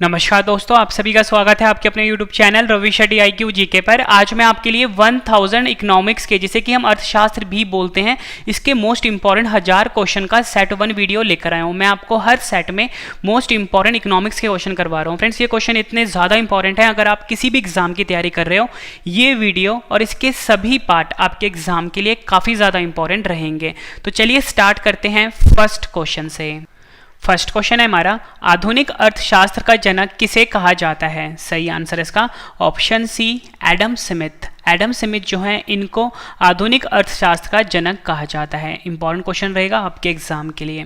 नमस्कार दोस्तों, आप सभी का स्वागत है आपके अपने YouTube channel Ravi Shetty IQ GK पर। आज मैं आपके लिए 1000 इकोनॉमिक्स के, जिसे कि हम अर्थशास्त्र भी बोलते हैं, इसके मोस्ट इंपॉर्टेंट 1000 क्वेश्चन का सेट 1 वीडियो लेकर आया हूं। मैं आपको हर सेट में मोस्ट इंपॉर्टेंट इकोनॉमिक्स के क्वेश्चन करवा रहा हूं। फ्रेंड्स, ये क्वेश्चन इतने ज़्यादा इंपॉर्टेंट है, अगर आप किसी भी एग्जाम की तैयारी कर रहे हो, ये वीडियो और इसके सभी पार्ट आपके एग्जाम के लिए काफ़ी ज़्यादा इंपॉर्टेंट रहेंगे। तो चलिए स्टार्ट करते हैं फर्स्ट क्वेश्चन से। फर्स्ट क्वेश्चन है हमारा, आधुनिक अर्थशास्त्र का जनक किसे कहा जाता है? सही आंसर है इसका option C, Adam Smith. Adam Smith जो है, इनको आधुनिक अर्थशास्त्र का जनक कहा जाता है। इंपॉर्टेंट क्वेश्चन रहेगा आपके एग्जाम के लिए।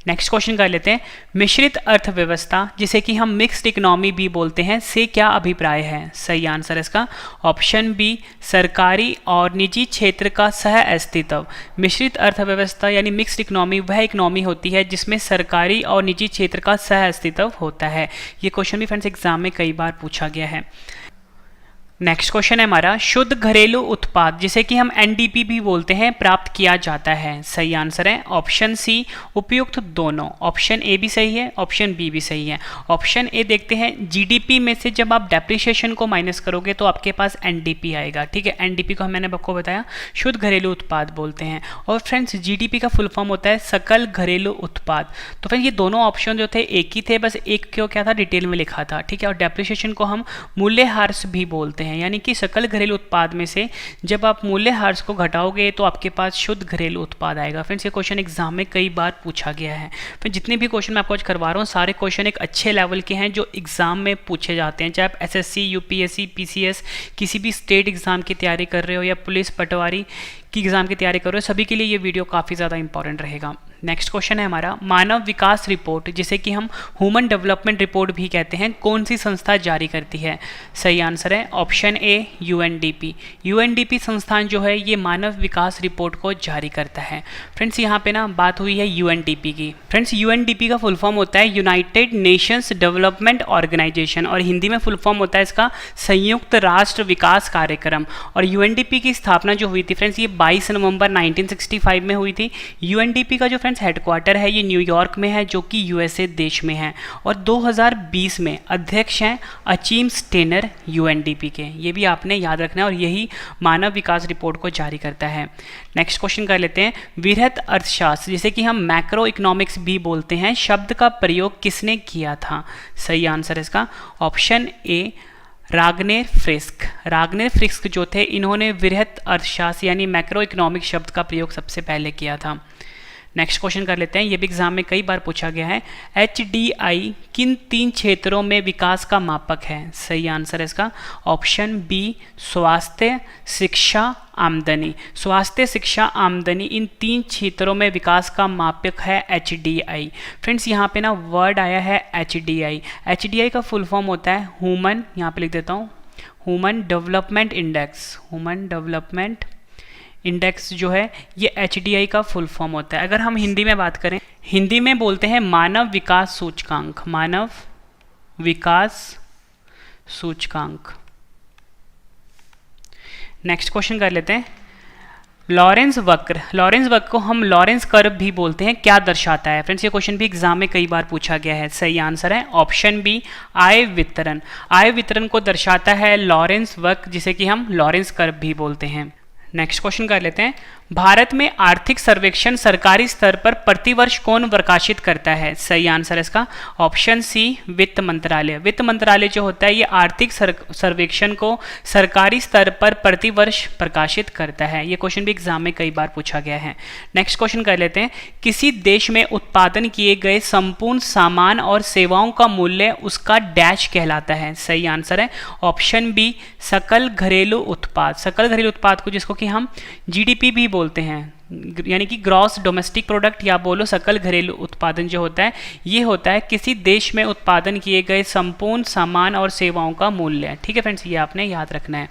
नेक्स्ट क्वेश्चन कर लेते हैं, मिश्रित अर्थव्यवस्था, जिसे कि हम मिक्स्ड इकोनॉमी भी बोलते हैं, से क्या अभिप्राय है? सही आंसर है इसका ऑप्शन बी, सरकारी और निजी क्षेत्र का सह अस्तित्व। मिश्रित अर्थव्यवस्था यानी मिक्स्ड इकोनॉमी वह इकोनॉमी होती है जिसमें सरकारी और निजी क्षेत्र का सह अस्तित्व होता है। ये क्वेश्चन भी फ्रेंड्स एग्जाम में कई बार पूछा गया है। नेक्स्ट क्वेश्चन है हमारा, शुद्ध घरेलू उत्पाद, जिसे कि हम एनडीपी भी बोलते हैं, प्राप्त किया जाता है। सही आंसर है ऑप्शन सी, उपयुक्त दोनों। ऑप्शन ए भी सही है, ऑप्शन बी भी सही है। ऑप्शन ए देखते हैं, जीडीपी में से जब आप डेप्रिसिएशन को माइनस करोगे तो आपके पास एनडीपी आएगा। ठीक है, एनडीपी को मैंने आपको बताया शुद्ध घरेलू उत्पाद बोलते हैं। और फ्रेंड्स, जीडीपी का फुल फॉर्म होता है सकल घरेलू उत्पाद। तो फ्रेंड्स, ये दोनों ऑप्शन जो थे एक ही थे, बस एक क्यों क्या था डिटेल में लिखा था। ठीक है, और डेप्रिसिएशन को हम मूल्यह्रास भी बोलते हैं, यानी कि सकल घरेलू उत्पाद में से जब आप मूल्यह्रास को घटाओगे तो आपके पास शुद्ध घरेलू उत्पाद आएगा। फ्रेंड्स, ये क्वेश्चन एग्जाम में कई बार पूछा गया है। फिर जितने भी क्वेश्चन मैं आपको आज करवा रहा हूँ, सारे क्वेश्चन एक अच्छे लेवल के हैं जो एग्जाम में पूछे जाते हैं। चाहे आप एसएससी, यूपीएससी, पीसीएस, किसी भी स्टेट एग्जाम की तैयारी कर रहे हो या पुलिस पटवारी की एग्जाम की तैयारी कर रहे हो, सभी के लिए ये वीडियो काफ़ी ज़्यादा इंपॉर्टेंट रहेगा। नेक्स्ट क्वेश्चन है हमारा, मानव विकास रिपोर्ट, जिसे कि हम ह्यूमन डेवलपमेंट रिपोर्ट भी कहते हैं, कौन सी संस्था जारी करती है? सही आंसर है ऑप्शन ए, यूएनडीपी। यूएनडीपी संस्थान जो है ये मानव विकास रिपोर्ट को जारी करता है। फ्रेंड्स, यहाँ पे ना बात हुई है यूएनडीपी की। फ्रेंड्स, यूएनडीपी का फुल फॉर्म होता है यूनाइटेड नेशंस डेवलपमेंट ऑर्गेनाइजेशन, और हिंदी में फुल फॉर्म होता है इसका संयुक्त राष्ट्र विकास कार्यक्रम। और यूएनडीपी की स्थापना जो हुई थी फ्रेंड्स, ये 22 नवंबर 1965 में हुई थी। यूएनडीपी का जो फ्रेंड्स हेडक्वार्टर है ये न्यूयॉर्क में है, जो कि यूएसए देश में है। और 2020 में अध्यक्ष हैं अचीम स्टेनर यूएनडीपी के। ये भी आपने याद रखना है, और यही मानव विकास रिपोर्ट को जारी करता है। नेक्स्ट क्वेश्चन कर लेते हैं, वृहत अर्थशास्त्र, जिसे कि हम मैक्रो इकोनॉमिक्स भी बोलते हैं, शब्द का प्रयोग किसने किया था? सही आंसर है इसका ऑप्शन ए, रागनेर फ्रिस्क। रागनेर फ्रिस्क जो थे, इन्होंने वृहत अर्थशास्त्र यानी मैक्रो इकोनॉमिक शब्द का प्रयोग सबसे पहले किया था। नेक्स्ट क्वेश्चन कर लेते हैं, ये भी एग्जाम में कई बार पूछा गया है, एचडीआई किन 3 क्षेत्रों में विकास का मापक है? सही आंसर है इसका ऑप्शन बी, स्वास्थ्य, शिक्षा, आमदनी। स्वास्थ्य, शिक्षा, आमदनी, इन 3 क्षेत्रों में विकास का मापक है एचडीआई। फ्रेंड्स, यहाँ पे ना वर्ड आया है एचडीआई। एचडीआई का फुल फॉर्म होता है ह्यूमन, यहाँ पे लिख देता हूँ, human development index. Human development index जो है ये एचडीआई का फुल फॉर्म होता है। अगर हम हिंदी में बात करें, हिंदी में बोलते हैं मानव विकास सूचकांक। मानव विकास सूचकांक। नेक्स्ट क्वेश्चन कर लेते हैं, लॉरेंस वक्र। लॉरेंस वक्र को हम लॉरेंस कर्व भी बोलते हैं, क्या दर्शाता है? फ्रेंड्स, ये क्वेश्चन भी एग्जाम में कई बार पूछा गया है। सही आंसर है ऑप्शन बी, आय वितरण। आय वितरण को दर्शाता है लॉरेंस वक्र, जिसे कि हम लॉरेंस कर्व भी बोलते हैं। नेक्स्ट क्वेश्चन कर लेते हैं, भारत में आर्थिक सर्वेक्षण सरकारी स्तर पर प्रतिवर्ष कौन प्रकाशित करता है? सही आंसर है इसका ऑप्शन सी, वित्त मंत्रालय। वित्त मंत्रालय जो होता है ये आर्थिक सर्वेक्षण को सरकारी स्तर पर प्रतिवर्ष प्रकाशित करता है। ये क्वेश्चन भी एग्जाम में कई बार पूछा गया है। नेक्स्ट क्वेश्चन कर लेते हैं, किसी देश में उत्पादन किए गए संपूर्ण सामान और सेवाओं का मूल्य उसका डैश कहलाता है? सही आंसर है ऑप्शन बी, सकल घरेलू उत्पाद। सकल घरेलू उत्पाद को, जिसको कि हम जीडीपी भी बोलते हैं, यानी कि ग्रॉस डोमेस्टिक प्रोडक्ट, या बोलो सकल घरेलू उत्पादन जो होता है, ये होता है किसी देश में उत्पादन किए गए संपूर्ण सामान और सेवाओं का मूल्य। ठीक है फ्रेंड्स, ये आपने याद रखना है।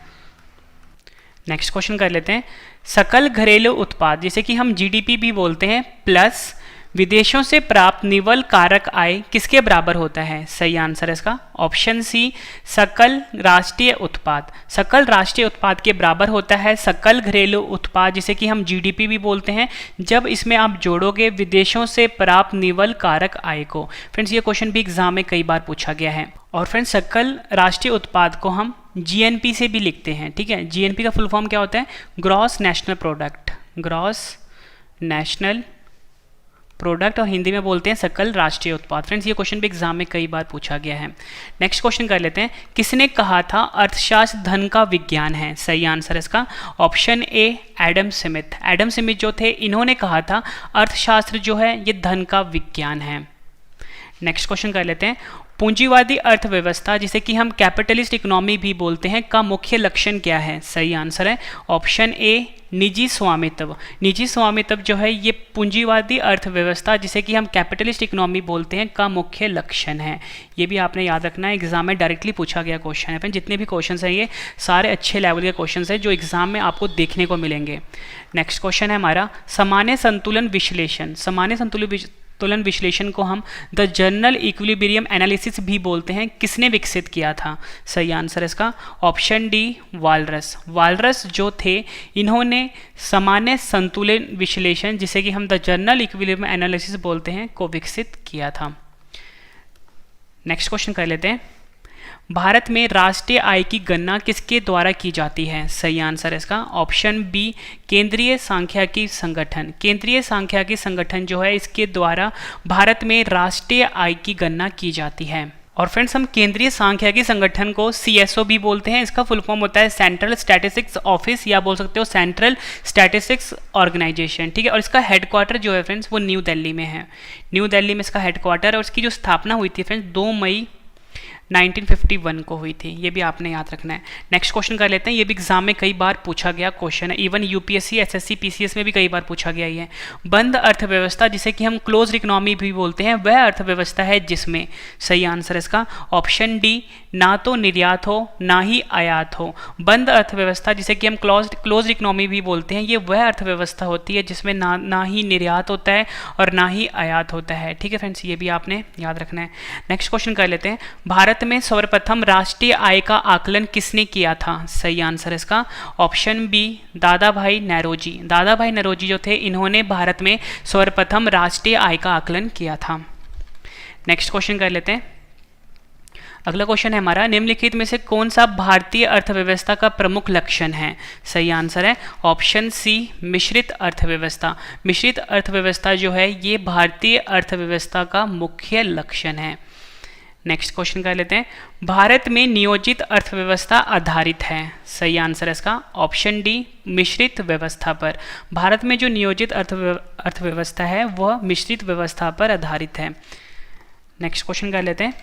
नेक्स्ट क्वेश्चन कर लेते हैं, सकल घरेलू उत्पाद, जिसे कि हम जीडीपी भी बोलते हैं, प्लस विदेशों से प्राप्त निवल कारक आय किसके बराबर होता है? सही आंसर है इसका ऑप्शन सी, सकल राष्ट्रीय उत्पाद। सकल राष्ट्रीय उत्पाद के बराबर होता है सकल घरेलू उत्पाद, जिसे कि हम जीडीपी भी बोलते हैं, जब इसमें आप जोड़ोगे विदेशों से प्राप्त निवल कारक आय को। फ्रेंड्स, ये क्वेश्चन भी एग्जाम में कई बार पूछा गया है। और फ्रेंड्स सकल राष्ट्रीय उत्पाद को हम जीएनपी से भी लिखते हैं, ठीक है। जीएनपी का फुल फॉर्म क्या होता है? Gross national product, gross national product, और हिंदी में बोलते हैं सकल राष्ट्रीय उत्पाद। फ्रेंड्स ये क्वेश्चन भी एग्जाम में कई बार पूछा गया है। नेक्स्ट क्वेश्चन कर लेते हैं, किसने कहा था अर्थशास्त्र धन का विज्ञान है? सही आंसर इसका option A Adam Smith. Adam Smith जो थे इन्होंने कहा था अर्थशास्त्र जो है ये धन का विज्ञान है। नेक्स्ट क्वेश्चन कर लेते हैं, पूंजीवादी अर्थव्यवस्था जिसे कि हम कैपिटलिस्ट इकोनॉमी भी बोलते हैं का मुख्य लक्षण क्या है? सही आंसर है ऑप्शन ए निजी स्वामित्व। निजी स्वामित्व जो है ये पूंजीवादी अर्थव्यवस्था जिसे कि हम कैपिटलिस्ट इकोनॉमी बोलते हैं का मुख्य लक्षण है। ये भी आपने याद रखना है, एग्जाम में डायरेक्टली पूछा गया क्वेश्चन है। जितने भी क्वेश्चन हैं ये सारे अच्छे लेवल के क्वेश्चन हैं जो एग्जाम में आपको देखने को मिलेंगे। नेक्स्ट क्वेश्चन है हमारा सामान्य संतुलन विश्लेषण। सामान्य संतुलन विश्लेषण को हम द जनरल इक्विलिब्रियम एनालिसिस भी बोलते हैं, किसने विकसित किया था? सही आंसर इसका ऑप्शन डी वालरस। वालरस जो थे इन्होंने सामान्य संतुलन विश्लेषण जिसे कि हम द जनरल इक्विलिब्रियम एनालिसिस बोलते हैं को विकसित किया था। नेक्स्ट क्वेश्चन कर लेते हैं, भारत में राष्ट्रीय आय की गणना किसके द्वारा की जाती है? सही आंसर है इसका ऑप्शन बी केंद्रीय सांख्यिकी संगठन। केंद्रीय सांख्यिकी संगठन जो है इसके द्वारा भारत में राष्ट्रीय आय की गणना की जाती है। और फ्रेंड्स हम केंद्रीय सांख्यिकी संगठन को सीएसओ भी बोलते हैं। इसका फुल फॉर्म होता है सेंट्रल स्टैटिस्टिक्स ऑफिस या बोल सकते हो सेंट्रल स्टैटिस्टिक्स ऑर्गेनाइजेशन, ठीक है। और इसका हेडक्वार्टर जो है फ्रेंड्स वो न्यू दिल्ली में है। न्यू दिल्ली में इसका हेडक्वार्टर है और इसकी जो स्थापना हुई थी फ्रेंड्स 2 मई 1951 को हुई थी। ये भी आपने याद रखना है। नेक्स्ट क्वेश्चन कर लेते हैं, ये भी एग्जाम में कई बार पूछा गया क्वेश्चन है, इवन यूपीएससी एसएससी पीसीएस में भी कई बार पूछा गया ये। बंद अर्थव्यवस्था जिसे कि हम क्लोज इकोनॉमी भी बोलते हैं वह अर्थव्यवस्था है जिसमें, सही आंसर इसका ऑप्शन डी ना तो निर्यात हो ना ही आयात हो। बंद अर्थव्यवस्था जिसे कि हम क्लोज इकोनॉमी भी बोलते हैं ये वह अर्थव्यवस्था होती है जिसमें ना ही निर्यात होता है और ना ही आयात होता है, ठीक है फ्रेंड्स। ये भी आपने याद रखना है। नेक्स्ट क्वेश्चन कर लेते हैं, भारत में सर्वप्रथम राष्ट्रीय आय का आकलन किसने किया था? सही आंसर इसका ऑप्शन बी दादा भाई नौरोजी। दादा भाई नौरोजी जो थे इन्होंने भारत में सर्वप्रथम राष्ट्रीय आय का आकलन किया था। नेक्स्ट क्वेश्चन कर लेते हैं, अगला क्वेश्चन है हमारा, निम्नलिखित में से कौन सा भारतीय अर्थव्यवस्था का प्रमुख लक्षण है? सही आंसर है ऑप्शन सी मिश्रित अर्थव्यवस्था। मिश्रित अर्थव्यवस्था जो है ये भारतीय अर्थव्यवस्था का मुख्य लक्षण है। नेक्स्ट क्वेश्चन कर लेते हैं, भारत में नियोजित अर्थव्यवस्था आधारित है। सही आंसर है इसका ऑप्शन डी मिश्रित व्यवस्था पर। भारत में जो नियोजित अर्थव्यवस्था है वह मिश्रित व्यवस्था पर आधारित है। नेक्स्ट क्वेश्चन कर लेते हैं,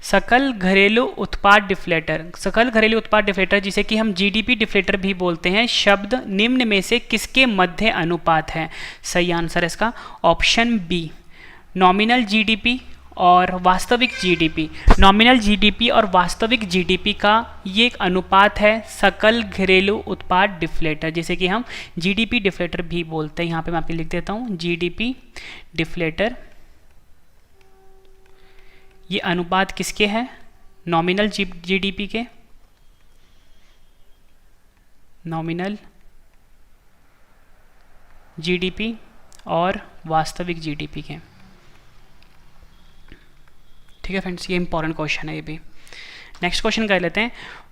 सकल घरेलू उत्पाद डिफ्लेटर। सकल घरेलू उत्पाद डिफ्लेटर जिसे कि हम जीडीपी डिफ्लेटर भी बोलते हैं शब्द निम्न में से किसके मध्य अनुपात है? सही आंसर है इसका ऑप्शन बी नॉमिनल जीडीपी और वास्तविक जीडीपी। नॉमिनल जीडीपी और वास्तविक जीडीपी का ये एक अनुपात है सकल घरेलू उत्पाद डिफ्लेटर जिसे कि हम जीडीपी डिफ्लेटर भी बोलते हैं। यहाँ पे मैं आपको लिख देता हूँ जीडीपी डिफ्लेटर। ये अनुपात किसके हैं? नॉमिनल जीडीपी के, नॉमिनल जीडीपी और वास्तविक जीडीपी के, ठीक है फ्रेंड्स। ये इंपॉर्टेंट क्वेश्चन है ये भी। नेक्स्ट क्वेश्चन कर लेते हैं,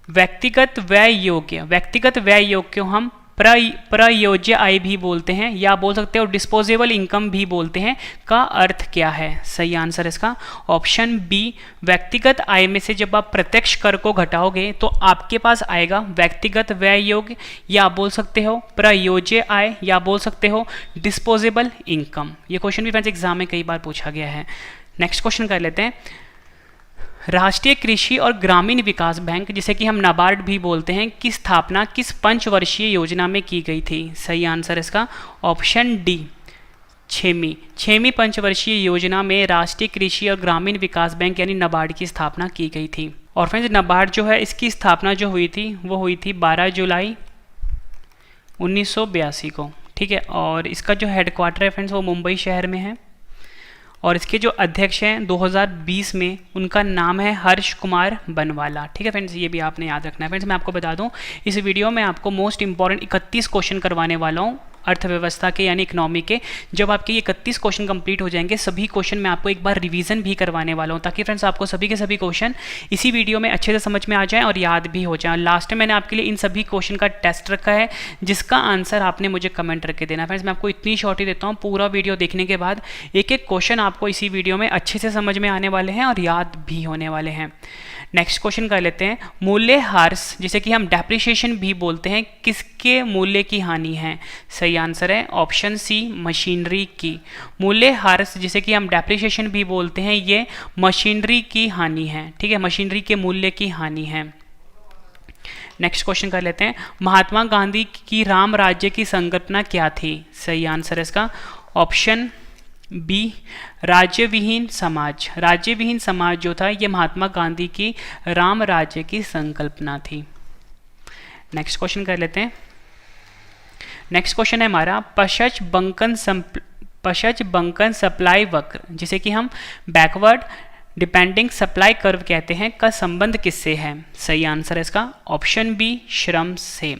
व्यक्तिगत व्यय योग्य। व्यक्तिगत व्यय योग्य को हम प्रयोज्य आय भी बोलते हैं या बोल सकते हो डिस्पोजेबल इनकम भी बोलते हैं, का अर्थ क्या है? सही आंसर इसका ऑप्शन बी व्यक्तिगत आय में से जब आप प्रत्यक्ष कर को घटाओगे तो आपके पास आएगा व्यक्तिगत व्यय योग्य, या बोल सकते हो प्रयोज्य आय, या बोल सकते हो डिस्पोजेबल इनकम। ये क्वेश्चन भी फ्रेंड्स एग्जाम में कई बार पूछा गया है। नेक्स्ट क्वेश्चन कर लेते हैं, राष्ट्रीय कृषि और ग्रामीण विकास बैंक जिसे कि हम नाबार्ड भी बोलते हैं की स्थापना किस पंचवर्षीय योजना में की गई थी? सही आंसर इसका ऑप्शन डी छेवीं पंचवर्षीय योजना में राष्ट्रीय कृषि और ग्रामीण विकास बैंक यानी नाबार्ड की स्थापना की गई थी। और फ्रेंड्स नाबार्ड जो है इसकी स्थापना जो हुई थी वो हुई थी 12 जुलाई 1982 को, ठीक है। और इसका जो हेडक्वार्टर है फ्रेंड्स वो मुंबई शहर में है और इसके जो अध्यक्ष हैं 2020 में उनका नाम है हर्ष कुमार बनवाला, ठीक है फ्रेंड्स। ये भी आपने याद रखना है। फ्रेंड्स मैं आपको बता दूं इस वीडियो में आपको मोस्ट इंपॉर्टेंट 31 क्वेश्चन करवाने वाला हूँ अर्थव्यवस्था के यानी इकोनॉमी के। जब आपके ये 31 क्वेश्चन कंप्लीट हो जाएंगे, सभी क्वेश्चन मैं आपको एक बार रिवीजन भी करवाने वाला हूँ, ताकि फ्रेंड्स आपको सभी के सभी क्वेश्चन इसी वीडियो में अच्छे से समझ में आ जाए और याद भी हो जाए। लास्ट में मैंने आपके लिए इन सभी क्वेश्चन का टेस्ट रखा है, जिसका आंसर आपने मुझे कमेंट करके देना। फ्रेंड्स मैं आपको इतनी शॉर्ट ही देता हूँ, पूरा वीडियो देखने के बाद एक एक क्वेश्चन आपको इसी वीडियो में अच्छे से समझ में आने वाले हैं और याद भी होने वाले हैं। नेक्स्ट क्वेश्चन कर लेते हैं। मूल्यह्रास जिसे कि हम डेप्रिसिएशन भी बोलते हैं, किसके मूल्य की हानि है? सही आंसर है ऑप्शन सी, मशीनरी की। मूल्यह्रास जिसे कि हम डेप्रिसिएशन भी बोलते हैं, ये मशीनरी की हानि है। ठीक है, मशीनरी के मूल्य की हानि है। नेक्स्ट क्वेश्चन कर लेते हैं। महात्मा गांधी की राम राज्य की संकल्पना क्या थी? सही आंसर है इसका ऑप्शन बी, राज्य विहीन समाज। राज्य विहीन समाज जो था, ये महात्मा गांधी की राम राज्य की संकल्पना थी। नेक्स्ट क्वेश्चन कर लेते हैं। नेक्स्ट क्वेश्चन है हमारा पशच बंकन सप्लाई वक्र जिसे कि हम बैकवर्ड डिपेंडिंग सप्लाई कर्व कहते हैं, का संबंध किससे है? सही आंसर है इसका ऑप्शन बी, श्रम से।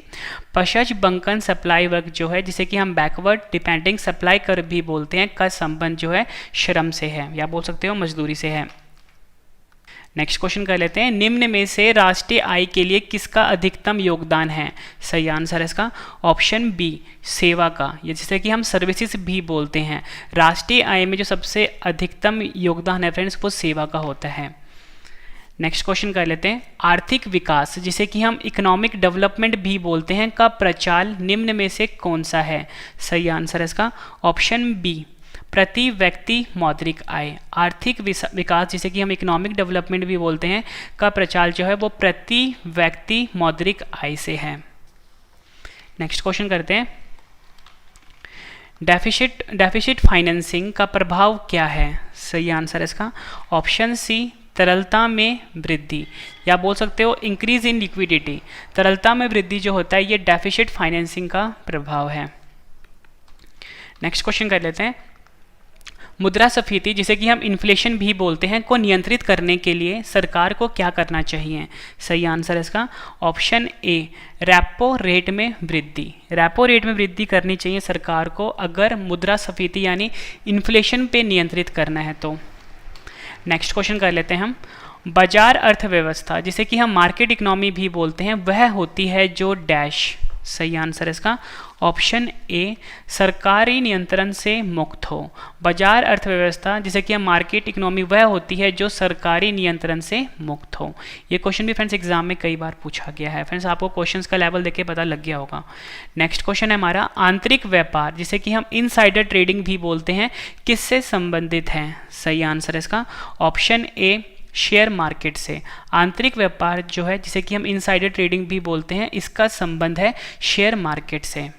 पशच बंकन सप्लाई वक्र जो है, जिसे कि हम बैकवर्ड डिपेंडिंग सप्लाई कर्व भी बोलते हैं, का संबंध जो है श्रम से है, या बोल सकते हो मजदूरी से है। नेक्स्ट क्वेश्चन कर लेते हैं। निम्न में से राष्ट्रीय आय के लिए किसका अधिकतम योगदान है? सही आंसर है इसका ऑप्शन बी, सेवा का, या जिसे कि हम सर्विसेज भी बोलते हैं। राष्ट्रीय आय में जो सबसे अधिकतम योगदान है फ्रेंड्स, वो सेवा का होता है। नेक्स्ट क्वेश्चन कर लेते हैं। आर्थिक विकास जिसे कि हम इकोनॉमिक डेवलपमेंट भी बोलते हैं, का प्रचाल निम्न में से कौन सा है? सही आंसर है इसका ऑप्शन बी, प्रति व्यक्ति मौद्रिक आय। आर्थिक विकास जिसे कि हम इकोनॉमिक डेवलपमेंट भी बोलते हैं, का प्रचार जो है वो प्रति व्यक्ति मौद्रिक आय से है। नेक्स्ट क्वेश्चन करते हैं। डेफिसिट फाइनेंसिंग का प्रभाव क्या है? सही आंसर है इसका ऑप्शन सी, तरलता में वृद्धि, या बोल सकते हो इंक्रीज इन लिक्विडिटी। तरलता में वृद्धि जो होता है, ये डेफिसिट फाइनेंसिंग का प्रभाव है। नेक्स्ट क्वेश्चन कर लेते हैं। मुद्रास्फीति जिसे कि हम इन्फ्लेशन भी बोलते हैं, को नियंत्रित करने के लिए सरकार को क्या करना चाहिए? सही आंसर है इसका ऑप्शन ए, रेपो रेट में वृद्धि। रेपो रेट में वृद्धि करनी चाहिए सरकार को, अगर मुद्रास्फीति यानी इन्फ्लेशन पे नियंत्रित करना है तो। नेक्स्ट क्वेश्चन कर लेते हैं हम। बाजार अर्थव्यवस्था जिसे कि हम मार्केट इकोनॉमी भी बोलते हैं, वह होती है जो डैश। सही आंसर है इसका ऑप्शन ए, सरकारी नियंत्रण से मुक्त हो। बाजार अर्थव्यवस्था जिसे कि हम मार्केट इकोनॉमी, वह होती है जो सरकारी नियंत्रण से मुक्त हो। ये क्वेश्चन भी फ्रेंड्स एग्जाम में कई बार पूछा गया है। फ्रेंड्स आपको क्वेश्चंस का लेवल देख के पता लग गया होगा। नेक्स्ट क्वेश्चन है हमारा। आंतरिक व्यापार जिसे कि हम इनसाइडर ट्रेडिंग भी बोलते हैं, किससे संबंधित है? सही आंसर है इसका ऑप्शन ए, शेयर मार्केट से। आंतरिक व्यापार जो है, जिसे कि हम इनसाइडर ट्रेडिंग भी बोलते हैं, इसका संबंध है शेयर मार्केट से।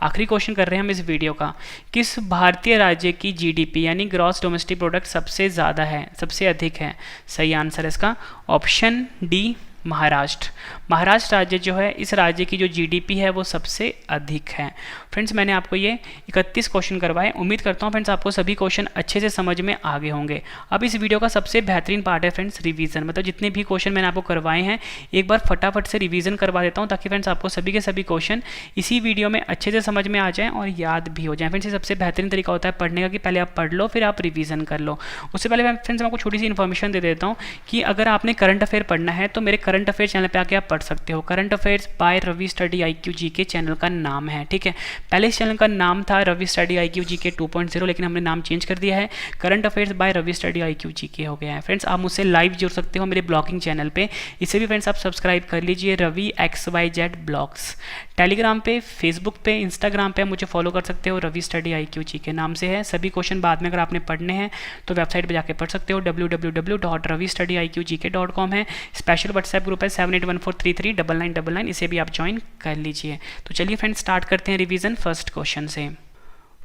आखिरी क्वेश्चन कर रहे हैं हम इस वीडियो का। किस भारतीय राज्य की जीडीपी यानी ग्रॉस डोमेस्टिक प्रोडक्ट सबसे ज़्यादा है, सबसे अधिक है? सही आंसर है इसका ऑप्शन डी, महाराष्ट्र। महाराष्ट्र राज्य जो है, इस राज्य की जो जीडीपी है वो सबसे अधिक है। फ्रेंड्स मैंने आपको ये 31 क्वेश्चन करवाए। उम्मीद करता हूँ फ्रेंड्स आपको सभी क्वेश्चन अच्छे से समझ में आ गए होंगे। अब इस वीडियो का सबसे बेहतरीन पार्ट है फ्रेंड्स रिवीजन, मतलब जितने भी क्वेश्चन मैंने आपको करवाए हैं एक बार फटाफट से रिवीजन करवा देता हूँ, ताकि फ्रेंड्स आपको सभी के सभी क्वेश्चन इसी वीडियो में अच्छे से समझ में आ जाएँ और याद भी हो जाए। फ्रेंड्स ये सबसे बेहतरीन तरीका होता है पढ़ने का कि पहले आप पढ़ लो फिर आप रिवीजन कर लो। उससे पहले फ्रेंड्स मैं आपको छोटी सी इन्फॉर्मेशन दे देता हूँ कि अगर आपने करंट अफेयर पढ़ना है तो मेरे करंट अफेयर चैनल पर आके आप पढ़ सकते हो। Current affairs by Ravi study IQ GK channel का नाम है, ठीक है। पहले इस चैनल का नाम था रवि स्टडी IQ GK 2.0, लेकिन हमने नाम चेंज कर दिया है, current affairs by Ravi study IQ GK हो गया है। फ्रेंड्स आप मुझसे लाइव जुड़ सकते हो मेरे ब्लॉगिंग चैनल पे, इसे भी फ्रेंड्स आप सब्सक्राइब कर लीजिए, रवि XYZ ब्लॉग्स। टेलीग्राम पे, फेसबुक पे, इंस्टाग्राम पे मुझे फॉलो कर सकते हो, रवि स्टडी IQ GK नाम से है। सभी क्वेश्चन बाद में अगर आपने पढ़ने हैं तो वेबसाइट पर जाकर पढ़ सकते हो, www.ravistudyIQGK.com है। स्पेशल व्हाट्सएप ग्रुप है 7814339999, इसे भी आप ज्वाइन कर लीजिए। तो चलिए फ्रेंड्स स्टार्ट करते हैं रिवीजन फर्स्ट क्वेश्चन से।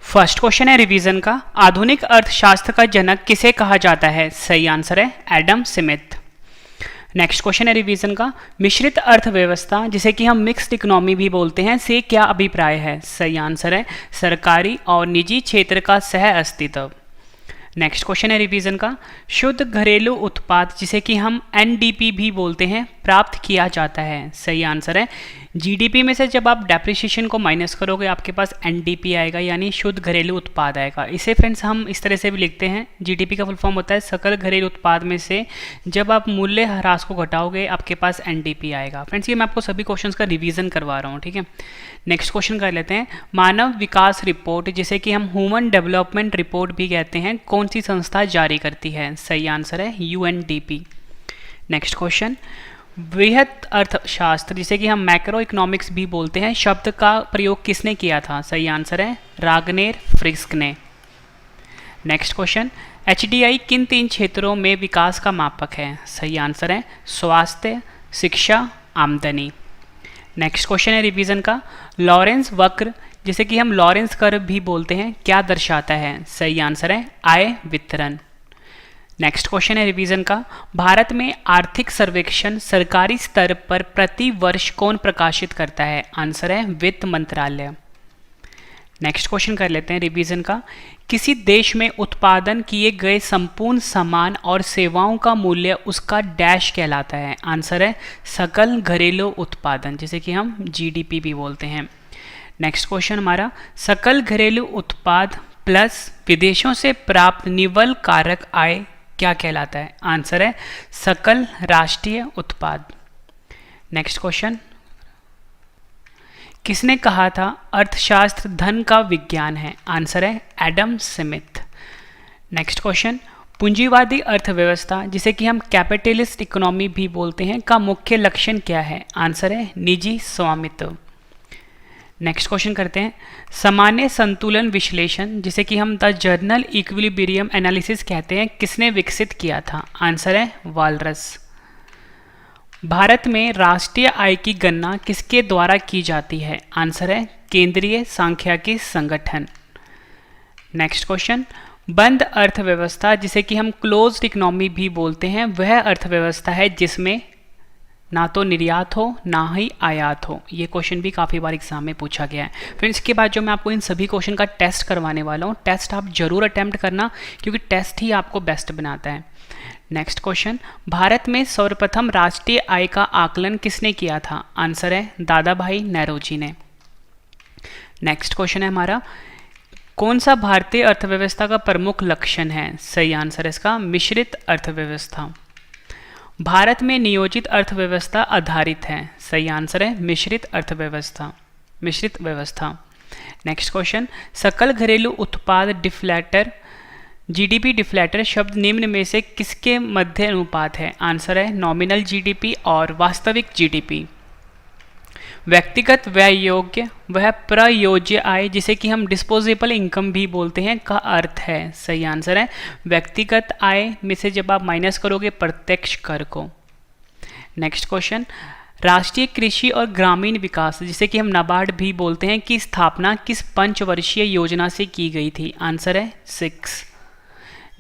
फर्स्ट क्वेश्चन है रिवीजन का। आधुनिक अर्थशास्त्र का जनक किसे कहा जाता है? सही आंसर है एडम स्मिथ। नेक्स्ट क्वेश्चन है रिवीजन का। मिश्रित अर्थव्यवस्था जिसे कि हम मिक्स्ड इकोनॉमी भी बोलते हैं, से क्या अभिप्राय है? सही आंसर है सरकारी और निजी क्षेत्र का सह अस्तित्व। नेक्स्ट क्वेश्चन है रिवीजन का। शुद्ध घरेलू उत्पाद जिसे कि हम NDP भी बोलते हैं, प्राप्त किया जाता है? सही आंसर है जीडीपी में से जब आप डेप्रिसिएशन को माइनस करोगे आपके पास एनडीपी आएगा, यानी शुद्ध घरेलू उत्पाद आएगा। इसे फ्रेंड्स हम इस तरह से भी लिखते हैं, जीडीपी का फुल फॉर्म होता है सकल घरेलू उत्पाद में से जब आप मूल्य ह्रास को घटाओगे आपके पास एनडीपी आएगा। फ्रेंड्स ये मैं आपको सभी क्वेश्चंस का रिवीजन करवा रहा हूँ, ठीक है। नेक्स्ट क्वेश्चन कर लेते हैं, मानव विकास रिपोर्ट जिसे कि हम ह्यूमन डेवलपमेंट रिपोर्ट भी कहते हैं, कौन सी संस्था जारी करती है? सही आंसर है यूएनडीपी। नेक्स्ट क्वेश्चन, वृहत अर्थशास्त्र जिसे कि हम मैक्रो इकोनॉमिक्स भी बोलते हैं, शब्द का प्रयोग किसने किया था? सही आंसर है रागनेर फ्रिस्क ने। नेक्स्ट क्वेश्चन, एचडीआई किन 3 क्षेत्रों में विकास का मापक है? सही आंसर है स्वास्थ्य, शिक्षा, आमदनी। नेक्स्ट क्वेश्चन है रिवीजन का, लॉरेंस वक्र जिसे कि हम लॉरेंस कर्व भी बोलते हैं क्या दर्शाता है? सही आंसर है आय वितरण। नेक्स्ट क्वेश्चन है रिवीजन का, भारत में आर्थिक सर्वेक्षण सरकारी स्तर पर प्रति वर्ष कौन प्रकाशित करता है? आंसर है वित्त मंत्रालय। नेक्स्ट क्वेश्चन कर लेते हैं रिवीजन का, किसी देश में उत्पादन किए गए संपूर्ण सामान और सेवाओं का मूल्य उसका डैश कहलाता है? आंसर है सकल घरेलू उत्पादन जिसे कि हम जीडीपी भी बोलते हैं। नेक्स्ट क्वेश्चन हमारा, सकल घरेलू उत्पाद प्लस विदेशों से प्राप्त निवल कारक आय क्या कहलाता है? आंसर है सकल राष्ट्रीय उत्पाद। नेक्स्ट क्वेश्चन, किसने कहा था अर्थशास्त्र धन का विज्ञान है? आंसर है एडम स्मिथ। नेक्स्ट क्वेश्चन, पूंजीवादी अर्थव्यवस्था जिसे कि हम कैपिटलिस्ट इकोनॉमी भी बोलते हैं का मुख्य लक्षण क्या है? आंसर है निजी स्वामित्व। नेक्स्ट क्वेश्चन करते हैं, सामान्य संतुलन विश्लेषण जिसे कि हम द जर्नल इक्विलिब्रियम एनालिसिस कहते हैं किसने विकसित किया था? आंसर है वालरस। भारत में राष्ट्रीय आय की गणना किसके द्वारा की जाती है? आंसर है केंद्रीय सांख्यिकी संगठन। नेक्स्ट क्वेश्चन, बंद अर्थव्यवस्था जिसे कि हम क्लोज्ड इकोनॉमी भी बोलते हैं वह अर्थव्यवस्था है जिसमें ना तो निर्यात हो ना ही आयात हो। ये क्वेश्चन भी काफ़ी बार एग्जाम में पूछा गया है। फिर इसके बाद जो मैं आपको इन सभी क्वेश्चन का टेस्ट करवाने वाला हूँ, टेस्ट आप जरूर अटेम्प्ट करना क्योंकि टेस्ट ही आपको बेस्ट बनाता है। नेक्स्ट क्वेश्चन, भारत में सर्वप्रथम राष्ट्रीय आय का आकलन किसने किया था? आंसर है दादा भाई नौरोजी ने। नेक्स्ट क्वेश्चन है हमारा, कौन सा भारतीय अर्थव्यवस्था का प्रमुख लक्षण है? सही आंसर है इसका मिश्रित अर्थव्यवस्था। भारत में नियोजित अर्थव्यवस्था आधारित है। सही आंसर है मिश्रित अर्थव्यवस्था, मिश्रित व्यवस्था। नेक्स्ट क्वेश्चन, सकल घरेलू उत्पाद डिफ्लेटर जीडीपी डिफ्लेटर शब्द निम्न में से किसके मध्य अनुपात है? आंसर है नॉमिनल जीडीपी और वास्तविक जीडीपी। व्यक्तिगत व्यय योग्य वह प्रयोज्य आय जिसे कि हम डिस्पोजेबल इनकम भी बोलते हैं का अर्थ है? सही आंसर है व्यक्तिगत आय में से जब आप माइनस करोगे प्रत्यक्ष कर को। नेक्स्ट क्वेश्चन, राष्ट्रीय कृषि और ग्रामीण विकास जिसे कि हम नाबार्ड भी बोलते हैं की स्थापना किस पंचवर्षीय योजना से की गई थी? आंसर है 6।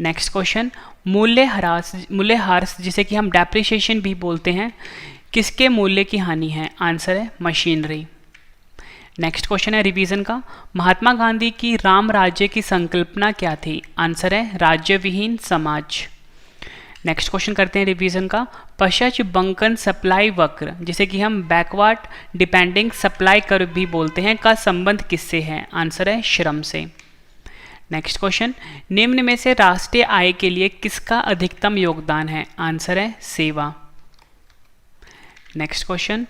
नेक्स्ट क्वेश्चन, मूल्यह्रास जिसे कि हम डेप्रिसिएशन भी बोलते हैं किसके मूल्य की हानि है? आंसर है मशीनरी। नेक्स्ट क्वेश्चन है रिवीजन का, महात्मा गांधी की राम राज्य की संकल्पना क्या थी? आंसर है राज्य विहीन समाज। नेक्स्ट क्वेश्चन करते हैं रिवीजन का, पश्च बंकन सप्लाई वक्र जिसे कि हम बैकवर्ड डिपेंडिंग सप्लाई कर्व भी बोलते हैं का संबंध किससे है? आंसर है श्रम से। नेक्स्ट क्वेश्चन, निम्न में से राष्ट्रीय आय के लिए किसका अधिकतम योगदान है? आंसर है सेवा। नेक्स्ट क्वेश्चन,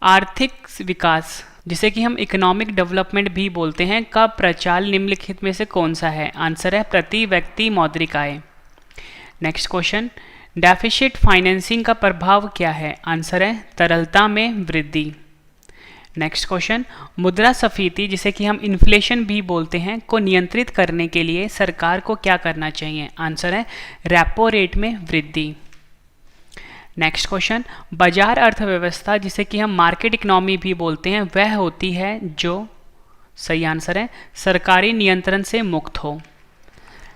आर्थिक विकास जिसे कि हम इकोनॉमिक डेवलपमेंट भी बोलते हैं का प्रचाल निम्नलिखित में से कौन सा है? आंसर है प्रति व्यक्ति मौद्रिक आय। नेक्स्ट क्वेश्चन, डेफिसिट फाइनेंसिंग का प्रभाव क्या है? आंसर है तरलता में वृद्धि। नेक्स्ट क्वेश्चन, मुद्रास्फीति जिसे कि हम इन्फ्लेशन भी बोलते हैं को नियंत्रित करने के लिए सरकार को क्या करना चाहिए? आंसर है रेपो रेट में वृद्धि। नेक्स्ट क्वेश्चन, बाजार अर्थव्यवस्था जिसे कि हम मार्केट इकोनॉमी भी बोलते हैं वह होती है जो, सही आंसर है सरकारी नियंत्रण से मुक्त हो।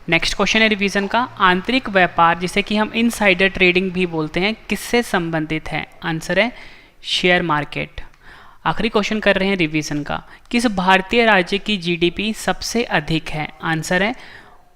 नेक्स्ट क्वेश्चन है रिवीजन का, आंतरिक व्यापार जिसे कि हम इनसाइडर ट्रेडिंग भी बोलते हैं किससे संबंधित है? आंसर है शेयर मार्केट। आखिरी क्वेश्चन कर रहे हैं रिवीजन का, किस भारतीय राज्य की जीडीपी सबसे अधिक है? आंसर है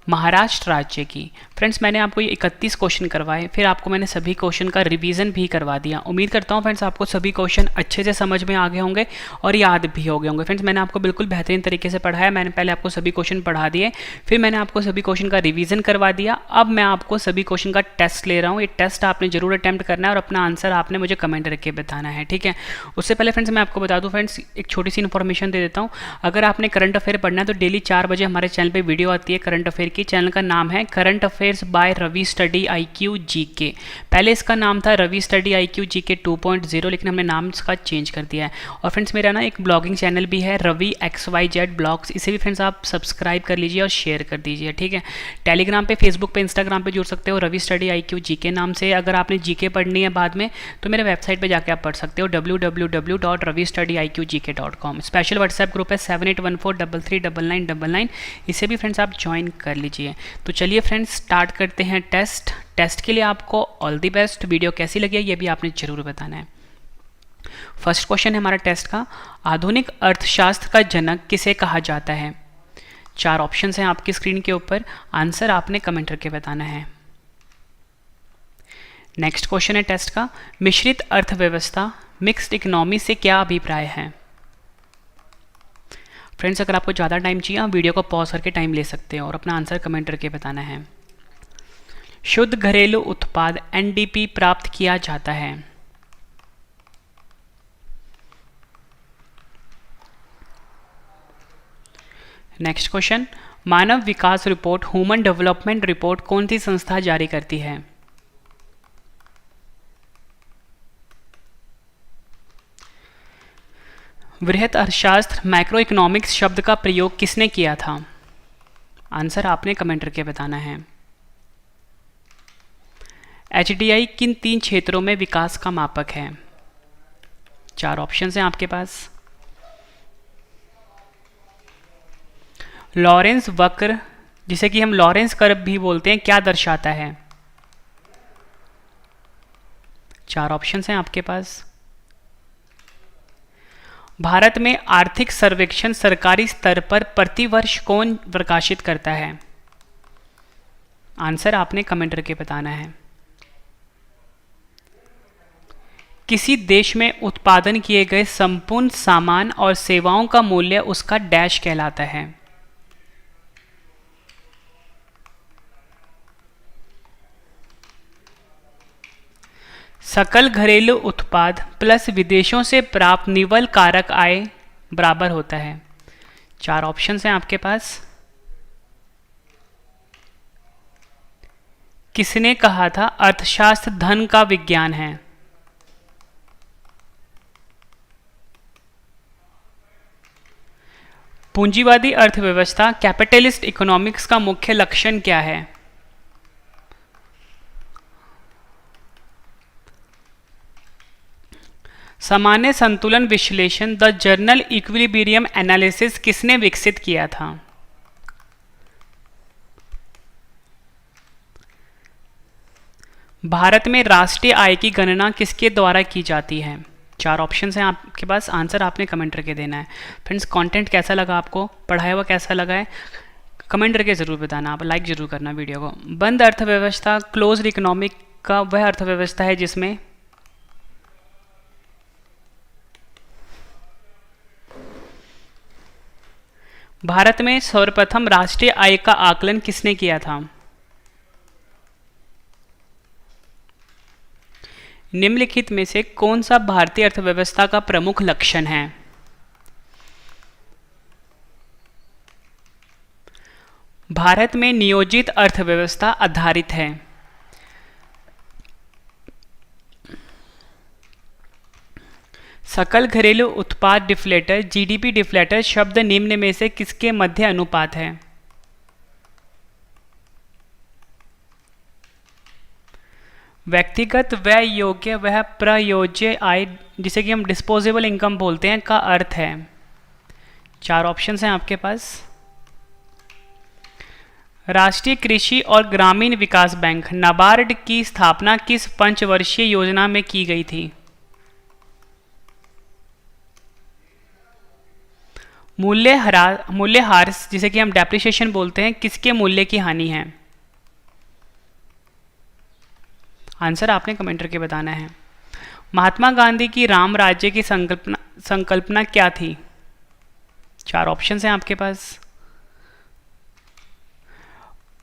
महाराष्ट्र राज्य की। फ्रेंड्स मैंने आपको ये 31 क्वेश्चन करवाए, फिर आपको मैंने सभी क्वेश्चन का रिवीजन भी करवा दिया। उम्मीद करता हूँ फ्रेंड्स आपको सभी क्वेश्चन अच्छे से समझ में आ गए होंगे और याद भी हो गए होंगे। फ्रेंड्स मैंने आपको बिल्कुल बेहतरीन तरीके से पढ़ाया। मैंने पहले आपको सभी क्वेश्चन पढ़ा दिए, फिर मैंने आपको सभी क्वेश्चन का रिवीजन करवा दिया। अब मैं आपको सभी क्वेश्चन का टेस्ट ले रहा हूँ। ये टेस्ट आपने जरूर अटेम्प्ट करना है और अपना आंसर आपने मुझे कमेंट करके बताना है, ठीक है। उससे पहले फ्रेंड्स मैं आपको बता दूं फ्रेंड्स, एक छोटी सी इन्फॉर्मेशन दे देता हूँ। अगर आपने करंट अफेयर पढ़ना है तो डेली 4 बजे हमारे चैनल पे वीडियो आती है करंट अफेयर की। चैनल का नाम है current affairs by Ravi study IQ GK। पहले इसका नाम था रवि स्टडी IQ GK 2.0, लेकिन हमने नाम इसका चेंज कर दिया है। और फ्रेंड्स मेरा ना एक ब्लॉगिंग चैनल भी है रवि XYZ ब्लॉग्स, इसे भी फ्रेंड्स आप सब्सक्राइब कर लीजिए और शेयर कर दीजिए, ठीक है। टेलीग्राम पे, फेसबुक पे, इंस्टाग्राम पे जुड़ सकते हो रवि स्टडी IQ GK नाम से। अगर आपने GK पढ़नी है बाद में तो मेरे वेबसाइट पे जाके आप पढ़ सकते हो www.ravistudyIQgk.com। स्पेशल व्हाट्सएप ग्रुप है 7814339999, इसे भी फ्रेंड्स आप ज्वाइन कर लीजिए। तो चलिए फ्रेंड्स स्टार्ट करते हैं टेस्ट के लिए आपको ऑल द बेस्ट। वीडियो कैसी लगी है ये भी आपने जरूर बताना है। फर्स्ट क्वेश्चन है हमारा टेस्ट का, आधुनिक अर्थशास्त्र का जनक किसे कहा जाता है? 4 ऑप्शंस हैं आपकी स्क्रीन के ऊपर, आंसर आपने कमेंट करके बताना है। नेक्स्ट क्वेश्चन है टेस्ट का, मिश्रित अर्थव्यवस्था मिक्स्ड इकोनॉमी से क्या अभिप्राय है? फ्रेंड्स अगर आपको ज़्यादा टाइम चाहिए आप वीडियो को पॉज करके टाइम ले सकते हो और अपना आंसर कमेंट करके बताना है। शुद्ध घरेलू उत्पाद NDP प्राप्त किया जाता है। नेक्स्ट क्वेश्चन, मानव विकास रिपोर्ट ह्यूमन डेवलपमेंट रिपोर्ट कौन सी संस्था जारी करती है? वृहत अर्थशास्त्र मैक्रो इकोनॉमिक्स शब्द का प्रयोग किसने किया था? आंसर आपने कमेंट करके बताना है। HDI किन 3 क्षेत्रों में विकास का मापक है? 4 ऑप्शंस हैं आपके पास। लॉरेंस वक्र, जिसे कि हम लॉरेंस कर्व भी बोलते हैं, क्या दर्शाता है? 4 ऑप्शंस हैं आपके पास। भारत में आर्थिक सर्वेक्षण सरकारी स्तर पर प्रतिवर्ष कौन प्रकाशित करता है? आंसर आपने कमेंट करके बताना है। किसी देश में उत्पादन किए गए संपूर्ण सामान और सेवाओं का मूल्य उसका डैश कहलाता है? सकल घरेलू उत्पाद प्लस विदेशों से प्राप्त निवल कारक आय बराबर होता है। 4 ऑप्शंस हैं आपके पास। किसने कहा था अर्थशास्त्र धन का विज्ञान है? पूंजीवादी अर्थव्यवस्था कैपिटलिस्ट इकोनॉमिक्स का मुख्य लक्षण क्या है? सामान्य संतुलन विश्लेषण द जर्नल इक्विलिब्रियम एनालिसिस किसने विकसित किया था? भारत में राष्ट्रीय आय की गणना किसके द्वारा की जाती है? 4 ऑप्शंस हैं आपके पास, आंसर आपने कमेंट करके देना है। फ्रेंड्स कंटेंट कैसा लगा आपको, पढ़ाया हुआ कैसा लगा है, कमेंट करके ज़रूर बताना। आप लाइक ज़रूर करना वीडियो को। बंद अर्थव्यवस्था क्लोज्ड इकोनॉमिक का वह अर्थव्यवस्था है जिसमें भारत में सर्वप्रथम राष्ट्रीय आय का आकलन किसने किया था? निम्नलिखित में से कौन सा भारतीय अर्थव्यवस्था का प्रमुख लक्षण है? भारत में नियोजित अर्थव्यवस्था आधारित है। सकल घरेलू उत्पाद डिफ्लेटर GDP डिफ्लेटर शब्द निम्न में से किसके मध्य अनुपात है? व्यक्तिगत व्यय योग्य वह प्रयोज्य आय, जिसे कि हम डिस्पोजेबल इनकम बोलते हैं, का अर्थ है। 4 ऑप्शंस हैं आपके पास। राष्ट्रीय कृषि और ग्रामीण विकास बैंक नाबार्ड की स्थापना किस पंचवर्षीय योजना में की गई थी? मूल्यह्रास जिसे कि हम डेप्रिसिएशन बोलते हैं, किसके मूल्य की हानि है? आंसर आपने कमेंट करके बताना है। महात्मा गांधी की राम राज्य की संकल्पना क्या थी? 4 ऑप्शंस हैं आपके पास।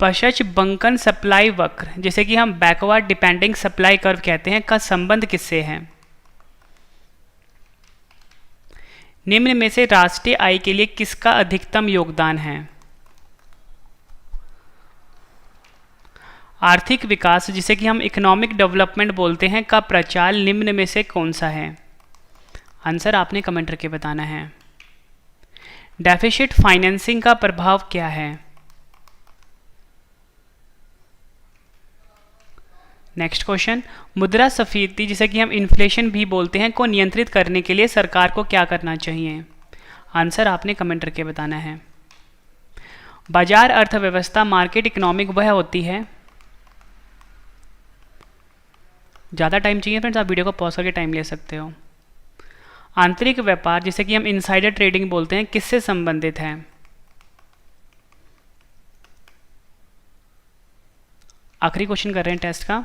पश्च बंकन सप्लाई वक्र जिसे कि हम बैकवर्ड डिपेंडिंग सप्लाई कर्व कहते हैं का संबंध किससे है? निम्न में से राष्ट्रीय आय के लिए किसका अधिकतम योगदान है? आर्थिक विकास जिसे कि हम इकोनॉमिक डेवलपमेंट बोलते हैं का प्रचार निम्न में से कौन सा है? आंसर आपने कमेंट करके बताना है। डेफिसिट फाइनेंसिंग का प्रभाव क्या है? नेक्स्ट क्वेश्चन, मुद्रास्फीति जिसे कि हम इन्फ्लेशन भी बोलते हैं को नियंत्रित करने के लिए सरकार को क्या करना चाहिए? आंसर आपने कमेंट करके बताना है। बाजार अर्थव्यवस्था मार्केट इकोनॉमिक वह होती है, ज़्यादा टाइम चाहिए फ्रेंड्स आप वीडियो को पॉज करके टाइम ले सकते हो। आंतरिक व्यापार जिसे कि हम इनसाइडर ट्रेडिंग बोलते हैं किससे संबंधित है? आखिरी क्वेश्चन कर रहे हैं टेस्ट का,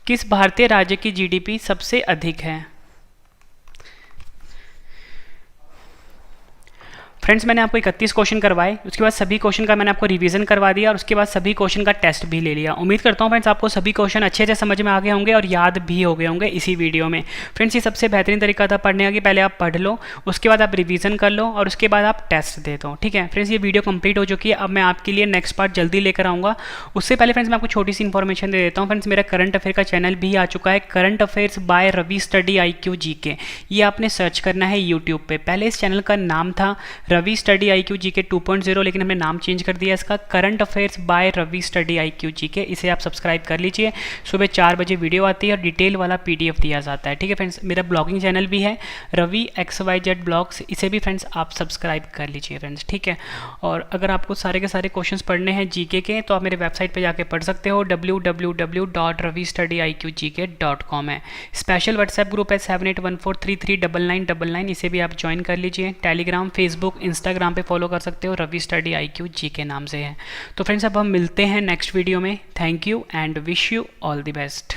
किस भारतीय राज्य की जीडीपी सबसे अधिक है? फ्रेंड्स मैंने आपको 31 क्वेश्चन करवाए, उसके बाद सभी क्वेश्चन का मैंने आपको रिवीजन करवा दिया और उसके बाद सभी क्वेश्चन का टेस्ट भी ले लिया। उम्मीद करता हूँ फ्रेंड्स आपको सभी क्वेश्चन अच्छे से समझ में आ गए होंगे और याद भी हो गए होंगे इसी वीडियो में। फ्रेंड्स ये सबसे बेहतरीन तरीका था पढ़ने का कि पहले आप पढ़ लो, उसके बाद आप रिवीजन कर लो और उसके बाद आप टेस्ट दे दो। ठीक है फ्रेंड्स, ये वीडियो कंप्लीट हो चुकी है। अब मैं आपके लिए नेक्स्ट पार्ट जल्दी लेकर आऊँगा। उससे पहले फ्रेंड्स मैं आपको छोटी सी इन्फॉर्मेशन दे देता हूँ। फ्रेंड्स मेरा करंट अफेयर का चैनल भी आ चुका है, current affairs by Ravi study IQ GK। ये आपने सर्च करना है यूट्यूब पे। पहले इस चैनल का नाम था रवि स्टडी IQ GK 2.0, लेकिन हमने नाम चेंज कर दिया इसका current affairs by Ravi study IQ GK। इसे आप सब्सक्राइब कर लीजिए। सुबह 4 बजे वीडियो आती है और डिटेल वाला PDF दिया जाता है। ठीक है फ्रेंड्स, मेरा ब्लॉगिंग चैनल भी है रवि XYZ ब्लॉग्स, इसे भी फ्रेंड्स आप सब्सक्राइब कर लीजिए फ्रेंड्स। ठीक है, और अगर आपको सारे के सारे क्वेश्चंस पढ़ने हैं GK के तो आप मेरे वेबसाइट पर जाके पढ़ सकते हो, www.ravistudyIQGK.com है। स्पेशल व्हाट्सएप ग्रुप है 7814339999, इसे भी आप ज्वाइन कर लीजिए। टेलीग्राम, फेसबुक, इंस्टाग्राम पे फॉलो कर सकते हो, रवि स्टडी IQ GK नाम से है। तो फ्रेंड्स अब हम मिलते हैं नेक्स्ट वीडियो में। Thank you and wish you all the best.